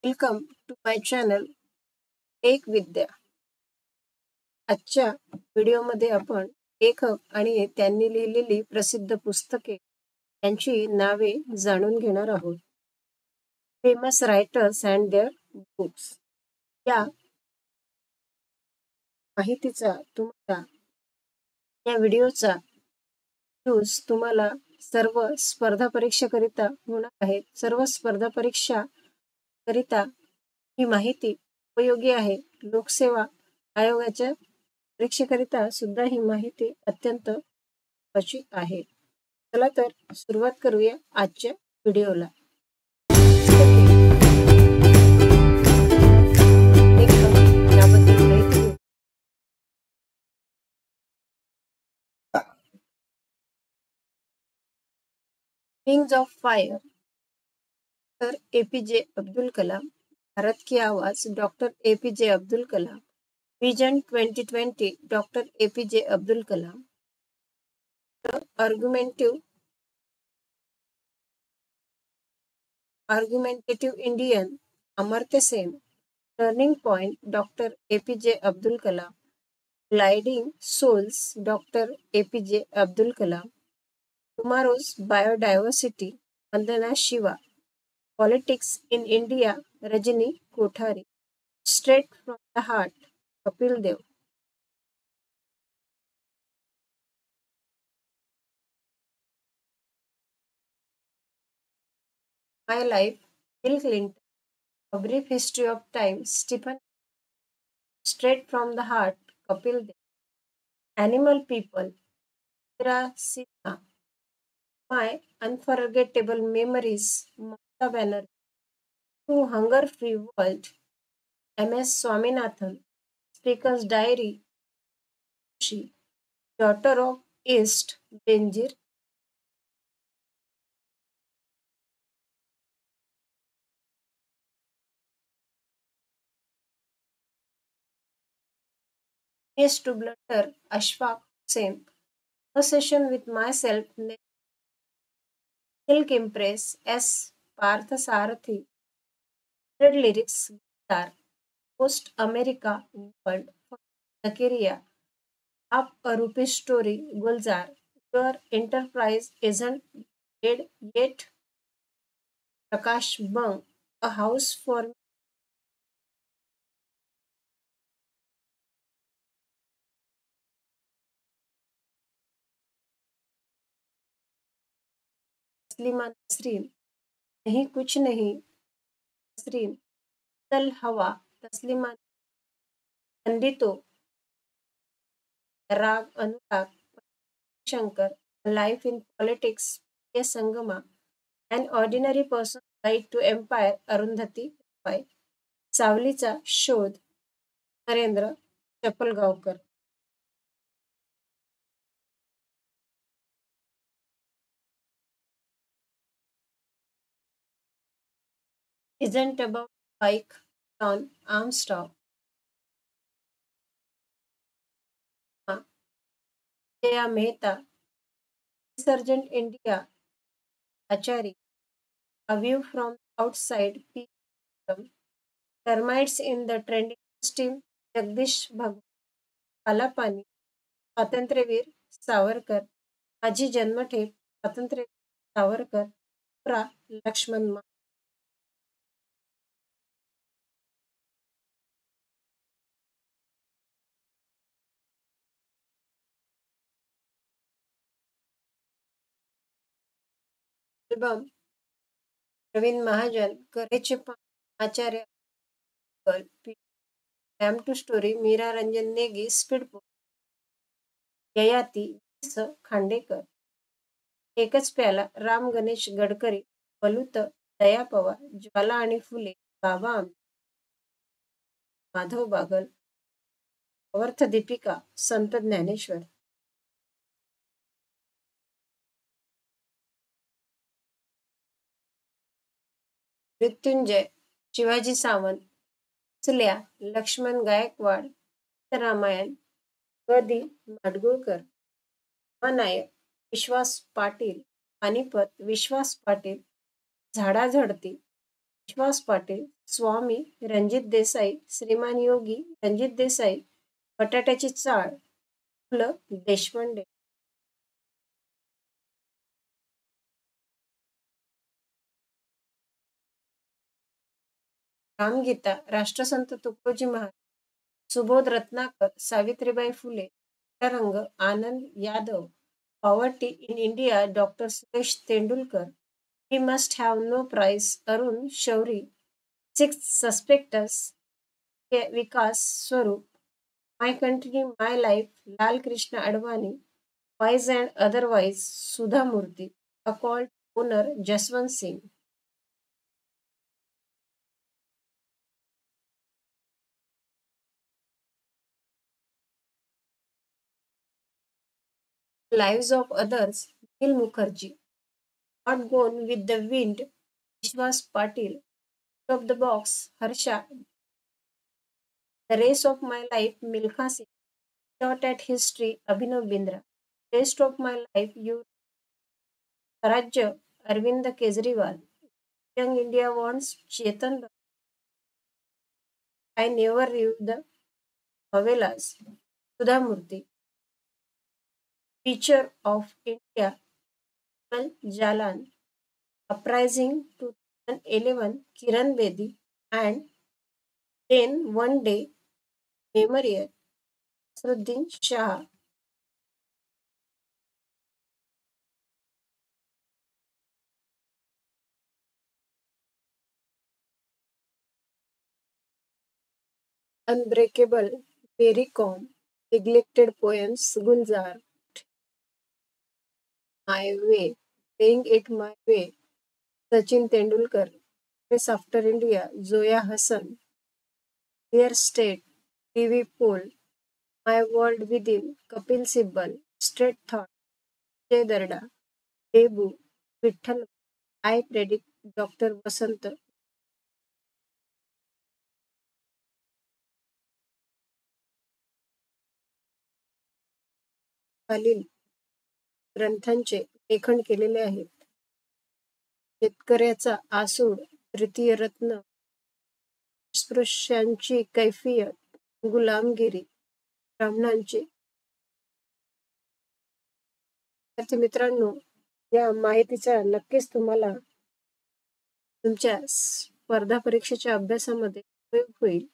Welcome to my channel एक विद्या. आजच्या व्हिडिओमध्ये आपण लेखक आणि त्यांनी लिहिलेली प्रसिद्ध पुस्तके यांची नावे जाणून घेणार आहोत. Famous writers and their books. या माहितीचा तुम्हाला या व्हिडिओचा यूज तुम्हाला सर्व स्पर्धा परीक्षेकरिता होणार आहे. सर्व स्पर्धा परीक्षा करिता ही माहिती उपयोगी आहे. लोकसेवा आयोगाच्या परीक्षेकरिता सुद्धा ही माहिती अत्यंत महत्त्वाची आहे. चला तर सुरुवात करूया आजच्या व्हिडिओला. याबद्दल माहिती घेऊ. Wings of fire doctor APJ Abdul Kalam. Bharat Ki Awaaz doctor APJ Abdul Kalam. Vision 2020 doctor APJ Abdul Kalam. Argumentative Indian Amartya Sen. Turning point doctor APJ Abdul Kalam. Gliding souls doctor APJ Abdul Kalam. Tomorrow's biodiversity Vandana Shiva. Politics in India Rajni Kothari. Straight from the heart Kapil Dev. My life Bill Clinton. A brief history of time Stephen. Straight from the heart Kapil Dev. Animal people Meera Sinha. My unforgettable memories Mamata Banerjee. To hunger free world MS Swaminathan. Speakers diary daughter of east Benazir. Yes to blunder Ashfaq Hussain. A session with myself. Silk Impress S. Partha Sarathi. Lyrics Guitar. Post America World. Zakaria. Up a Rupee Story Gulzar. Your enterprise isn't dead yet. Prakash Bang. A House for Taslima Nasrin. Nahin Kuchh Nahin Nasrin. Chal Hawa Taslima. पंडितो Raag Anuraag Shankar. Life in politics के Sangma. An ordinary person guide to empire Arundhati Roy. सावलीचा शोध Narendra चपलगावकर. Isn't about bike John Armstrong. Jaya Mehta. Insurgent India Achari. A view from outside P. Termites in the trending steam Jagdish भगवान. पालापानी स्वातंत्र्यवीर सावरकर. माझी जन्मठेप स्वातंत्र्यवीर सावरकर. प्रा Laxman. Album Pravin Mahajan. करेचे Acharya dam to story Meera Ranjan Negi. Speed Yayati Khandekar. Ekach Pyala Ram Ganesh Gadkari. बलूत Daya Pawar. ज्वाला आणि फुले बाबा माधव बागल. अवर्थ दीपिका संत ज्ञानेश्वर. मृत्युंजय शिवाजी सावंत. सुल्या लक्ष्मण गायकवाड. रामायण गदी माडगुळकर. नायक विश्वास पाटील. पानिपत विश्वास पाटील. झाडाझडती विश्वास पाटील. स्वामी रणजित देसाई, श्रीमान योगी रणजित देसाई, बटाट्याची चाळ, पु. ल. देशपांडे. रामगीता, राष्ट्रसंत तुकडोजी महाराज, सुबोध रत्नाकर, सावित्रीबाई फुले, रंग Anand Yadav, poverty in India, doctor Suresh Tendulkar, we must have no price, Arun Shourie, six suspects, Vikas Swarup, my country my life, Lal Krishna Advani, wise and otherwise, Sudha Murty, a call honour Jaswant Singh. Lives of Others, Neil Mukherjee, Not Gone with the Wind, Vishwas Patil, Out of the Box, Harsha, The Race of My Life, Milkha Singh, Shot at History, Abhinav Bindra, Rest of My Life, You, Swarajya, Arvind Kejriwal, Young India Wants, Chetan, I Never Knew the Favelas, Sudha Murthy, Teacher of India, Mal Jalan, Uprising 2011, Kiran Bedi, and then One Day Memorial, Nasruddin Shah. Unbreakable, Very Calm, Neglected Poems, Gulzar, My Way, Playing It My Way, Sachin Tendulkar, Race After India, Zoya Hassan, Dear State, TV Poll, My World Within, Kapil Sibbal, Straight Thought, Jay Darda, Debu, Vitthal, I Predict, Dr. Vasant. खालील ग्रंथांचे लेखन केलेले आहेत. शेतकऱ्याचा आसूड, तृतीय रत्न, स्पृश्यांची कैफियत, गुलामगिरी, ब्राह्मणांचे. विद्यार्थी मित्रांनो, या माहितीचा नक्कीच तुम्हाला तुमच्या स्पर्धा परीक्षेच्या अभ्यासामध्ये उपयोग होईल.